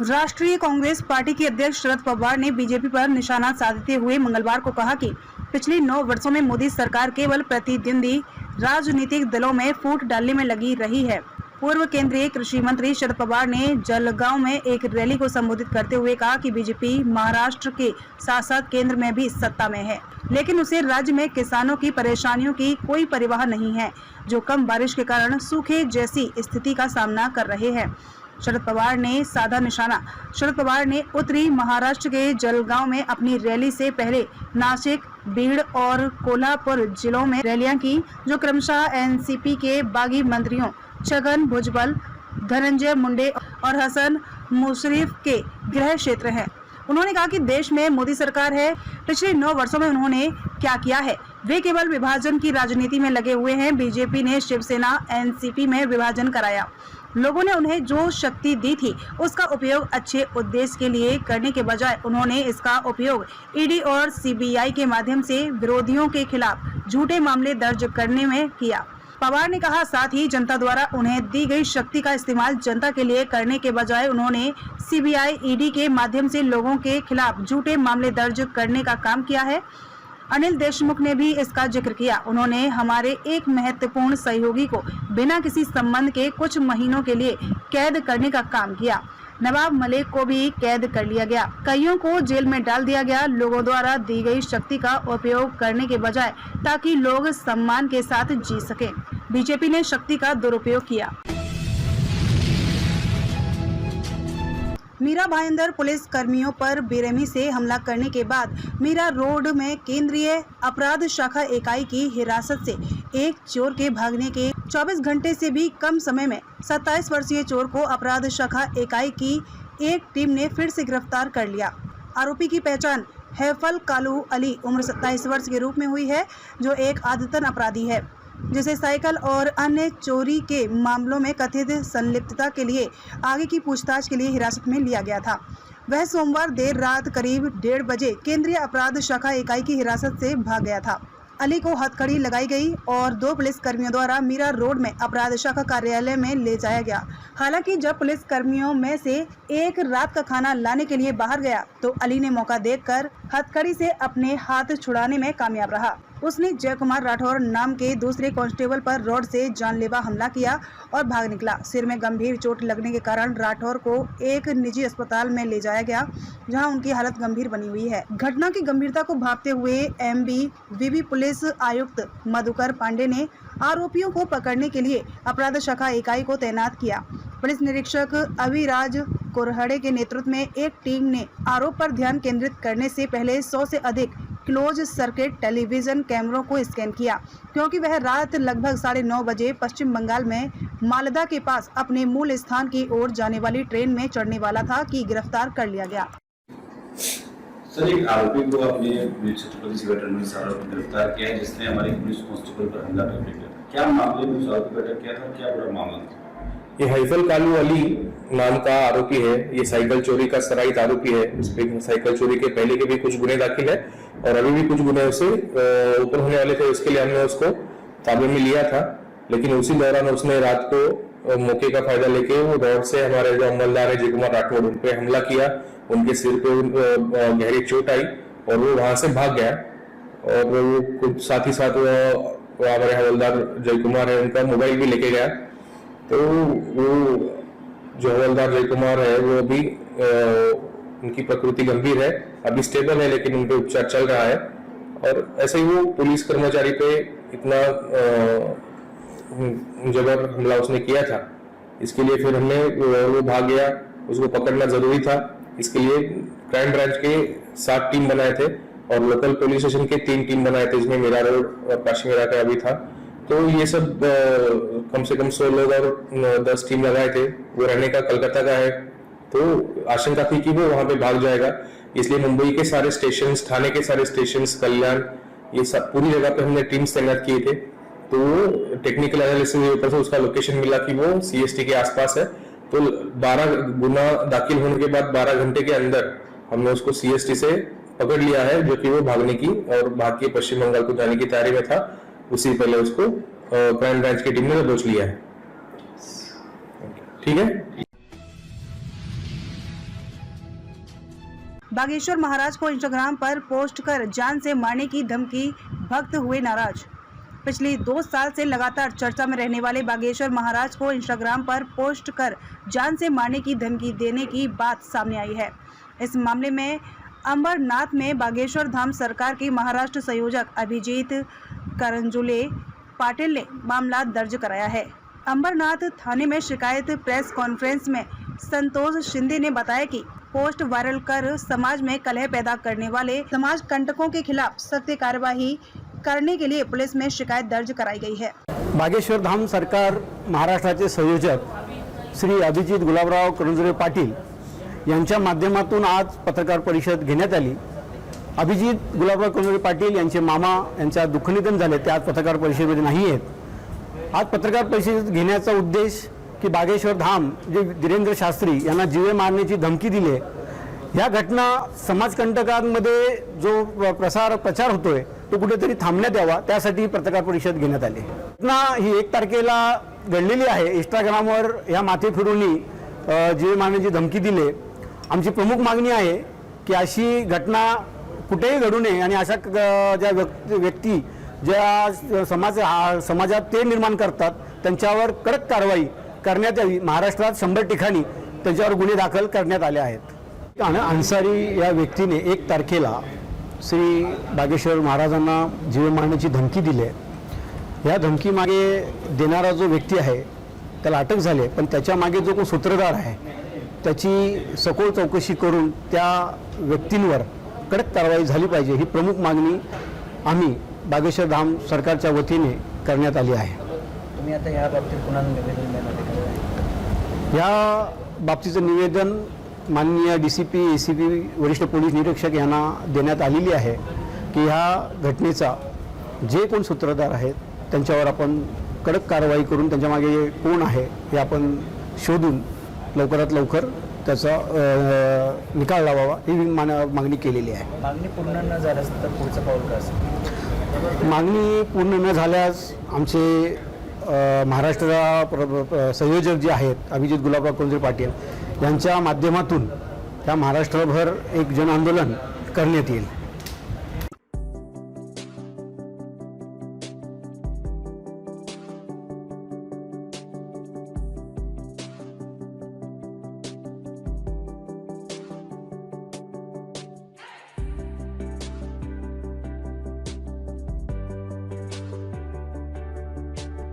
राष्ट्रीय कांग्रेस पार्टी के अध्यक्ष शरद पवार ने बीजेपी पर निशाना साधते हुए मंगलवार को कहा कि पिछले 9 वर्षों में मोदी सरकार केवल प्रतिद्वंदी राजनीतिक दलों में फूट डालने में लगी रही है। पूर्व केंद्रीय कृषि मंत्री शरद पवार ने जलगांव में एक रैली को संबोधित करते हुए कहा कि बीजेपी महाराष्ट्र के साथ साथ केंद्र में भी सत्ता में है, लेकिन उसे राज्य में किसानों की परेशानियों की कोई परवाह नहीं है, जो कम बारिश के कारण सूखे जैसी स्थिति का सामना कर रहे हैं। शरद पवार ने साधा निशाना। शरद पवार ने उत्तरी महाराष्ट्र के जलगांव में अपनी रैली से पहले नासिक, बीड़ और कोल्हापुर जिलों में रैलियां की, जो क्रमशः एनसीपी के बागी मंत्रियों छगन भुजबल, धनंजय मुंडे और हसन मुशर्रफ के गृह क्षेत्र है। उन्होंने कहा कि देश में मोदी सरकार है। पिछले 9 वर्षों में उन्होंने क्या किया है? वे केवल विभाजन की राजनीति में लगे हुए हैं। बीजेपी ने शिवसेना एनसीपी में विभाजन कराया। लोगों ने उन्हें जो शक्ति दी थी उसका उपयोग अच्छे उद्देश्य के लिए करने के बजाय उन्होंने इसका उपयोग ईडी और सीबीआई के माध्यम से विरोधियों के खिलाफ झूठे मामले दर्ज करने में किया। पवार ने कहा, साथ ही जनता द्वारा उन्हें दी गई शक्ति का इस्तेमाल जनता के लिए करने के बजाय उन्होंने सीबीआई, ईडी के माध्यम से लोगों के खिलाफ झूठे मामले दर्ज करने का काम किया है। अनिल देशमुख ने भी इसका जिक्र किया। उन्होंने हमारे एक महत्वपूर्ण सहयोगी को बिना किसी संबंध के कुछ महीनों के लिए कैद करने का काम किया। नवाब मलिक को भी कैद कर लिया गया। कईयों को जेल में डाल दिया गया, लोगों द्वारा दी गई शक्ति का उपयोग करने के बजाय, ताकि लोग सम्मान के साथ जी सके। बीजेपी ने शक्ति का दुरुपयोग किया। मीरा भाईंदर पुलिस कर्मियों पर बेरहमी से हमला करने के बाद मीरा रोड में केंद्रीय अपराध शाखा इकाई की हिरासत से एक चोर के भागने के 24 घंटे से भी कम समय में 27 वर्षीय चोर को अपराध शाखा इकाई की एक टीम ने फिर से गिरफ्तार कर लिया। आरोपी की पहचान हैफल कालू अली उम्र 27 वर्ष के रूप में हुई है, जो एक आदतन अपराधी है, जिसे साइकिल और अन्य चोरी के मामलों में कथित संलिप्तता के लिए आगे की पूछताछ के लिए हिरासत में लिया गया था। वह सोमवार देर रात करीब 1:30 बजे केंद्रीय अपराध शाखा इकाई की हिरासत से भाग गया था। अली को हथकड़ी लगाई गई और 2 पुलिस कर्मियों द्वारा मीरा रोड में अपराध शाखा कार्यालय में ले जाया गया। हालांकि जब पुलिस कर्मियों में से एक रात का खाना लाने के लिए बाहर गया तो अली ने मौका देखकर हथकड़ी से अपने हाथ छुड़ाने में कामयाब रहा। उसने जय कुमार राठौर नाम के दूसरे कांस्टेबल पर रॉड से जानलेवा हमला किया और भाग निकला। सिर में गंभीर चोट लगने के कारण राठौर को एक निजी अस्पताल में ले जाया गया, जहां उनकी हालत गंभीर बनी हुई है। घटना की गंभीरता को भांपते हुए एमबी पुलिस आयुक्त मधुकर पांडे ने आरोपियों को पकड़ने के लिए अपराध शाखा इकाई को तैनात किया। पुलिस निरीक्षक अविराज कोरहड़े के नेतृत्व में एक टीम ने आरोप पर ध्यान केंद्रित करने से पहले 100 से अधिक क्लोज सर्किट टेलीविजन कैमरों को स्कैन किया, क्योंकि वह रात लगभग 9:30 बजे पश्चिम बंगाल में मालदा के पास अपने मूल स्थान की ओर जाने वाली ट्रेन में चढ़ने वाला था कि गिरफ्तार कर लिया गया। सर, एक आरोपी को अपने छत्रपति शिवाजी टर्मिनस से गिरफ्तार किया है, जिसने हमारे पुलिस कांस्टेबल पर हमला करके किया था। क्या मामले में उस आरोपी को अटक किया था, क्या पूरा मामला था? ये हैफल कालू अली नाम का आरोपी है। ये साइकिल चोरी का सराइत आरोपी है। इस पे साइकिल चोरी के पहले के भी कुछ गुने दाखिल है और अभी भी कुछ गुने उसे ऊपर होने वाले थे। उसके लिए हमने उसको ताबे में लिया था, लेकिन उसी दौरान उसने रात को मौके का फायदा लेके वो दौड़ से हमारे जो अमलदार है जय कुमार राठौर, उन पे हमला किया। उनके सिर पे गहरी चोट आई और वो वहां से भाग गया। और वो कुछ साथ ही साथ हमारे हवलदार जय कुमार है, उनका मोबाइल भी लेके गया। तो वो जो हवलदार जय कुमार है वो अभी उनकी प्रकृति गंभीर है, अभी स्टेबल है, लेकिन उनके उपचार चल रहा है। और ऐसे ही वो पुलिस कर्मचारी पे इतना जबर हमला उसने किया था, इसके लिए फिर हमने वो भाग गया, उसको पकड़ना जरूरी था। इसके लिए क्राइम ब्रांच के 7 टीम बनाए थे और लोकल पुलिस स्टेशन के 3 टीम बनाए थे, जिसमें मीरा रोड और काशीमीरा का भी था। तो ये सब कम से कम 100 लोग और 10 टीम लगाए थे। वो रहने का कलकत्ता का है, तो आशंका थी कि वो वहां पे भाग जाएगा। इसलिए मुंबई के सारे स्टेशन, थाने के सारे स्टेशन, कल्याण, ये सब पूरी जगह पे हमने टीम्स तैनात किए थे। तो वो टेक्निकल एनालिसिस के ऊपर से उसका लोकेशन मिला कि वो सीएसटी के आसपास है। तो 12 गुना दाखिल होने के बाद 12 घंटे के अंदर हमने उसको सीएसटी से पकड़ लिया है, जो कि वो भागने की और भाग के पश्चिम बंगाल को जाने की तैयारी में था। उसी पहले उसको क्राइम ब्रांच की टीम ने दबोच लिया है। ठीक है। बागेश्वर महाराज को इंस्टाग्राम पर पोस्ट कर जान से मारने की धमकी, भक्त हुए नाराज। पिछले 2 साल से लगातार चर्चा में रहने वाले बागेश्वर महाराज को इंस्टाग्राम पर पोस्ट कर जान से मारने की धमकी देने की बात सामने आई है। इस मामले में अंबरनाथ में बागेश्वर धाम सरकार के महाराष्ट्र संयोजक अभिजीत करंजुले पाटिल ने मामला दर्ज कराया है। अंबरनाथ थाने में शिकायत प्रेस कॉन्फ्रेंस में संतोष शिंदे ने बताया कि पोस्ट वायरल कर समाज में कलह पैदा करने वाले समाज कंटकों के खिलाफ सख्त कार्यवाही करने के लिए पुलिस में शिकायत दर्ज कराई गई है। बागेश्वर धाम सरकार महाराष्ट्राचे संयोजक श्री अभिजीत गुलाबराव करंजुले पाटील यांच्या माध्यमातून आज पत्रकार परिषद घेण्यात आली। अभिजीत गुलाबराव करंजुले पाटील यांचे मामा यांचा दुःखनिधन झाले, ते आज पत्रकार परिषदेमध्ये नाही आहेत। आज पत्रकार परिषद घेण्याचा उद्देश की बागेश्वर धाम जे धीरेंद्र शास्त्री यांना जीवे मारण्याची धमकी दिली, ह्या घटना समाजकंटकांमध्ये जो प्रचार होतोय तो कुठेतरी थांबण्यात यावा, त्यासाठी पत्रकार परिषद घेण्यात आली। घटना ही 1 तारखेला घडलेली आहे। इंस्टाग्रामवर ह्या माथे फिरूंनी जीवे मारण्याची धमकी दिली। आमची प्रमुख मागणी आहे की अशी घटना कुठेही घडू नये आणि अशा ज्या व्यक्ती ज्या समाजात ते निर्माण करतात त्यांच्यावर कडक कारवाई करण्यात यावी। महाराष्ट्रात 100 ठिकाणी त्यांच्यावर गुन्हे दाखल करण्यात आले आहेत। अन्सारी या व्यक्तीने 1 तारखेला श्री बागेश्वर महाराजांना जीवे मारण्याची धमकी दिली आहे। या धमकी मागे देणारा जो व्यक्ती आहे त्याला अटक झाली, पण त्याच्या मागे जो कोण सूत्रधार आहे त्याची सखोल चौकशी करून त्या व्यक्तींवर कडक कारवाई झाली पाहिजे, ही प्रमुख मागणी आम्ही बागेश्वर धाम सरकारच्या वतीने करण्यात आली आहे। तुम्ही आता या बाबतीत कुणाला निवेदन देणार आहे? या बाबतीचं निवेदन माननीय DCP ACP वरिष्ठ पोलीस निरीक्षक यांना देण्यात आलेली आहे की ह्या घटनेचा जे कोण सूत्रधार आहेत त्यांच्यावर आपण कडक कारवाई करून त्यांच्या मागे कोण आहे हे आपण शोधून लवकरात लवकर त्याचा निकाल लावावा ही मागणी केलेली आहे। मागणी पूर्ण न झाल्यास तर पुढचं पाऊल काय असेल? मागणी पूर्ण न झाल्यास आमचे महाराष्ट्र संयोजक जे आहेत अभिजीत गुलाबराव करंजुले पाटील यांच्या माध्यमातून त्या महाराष्ट्रभर एक जन आंदोलन करण्यात येईल।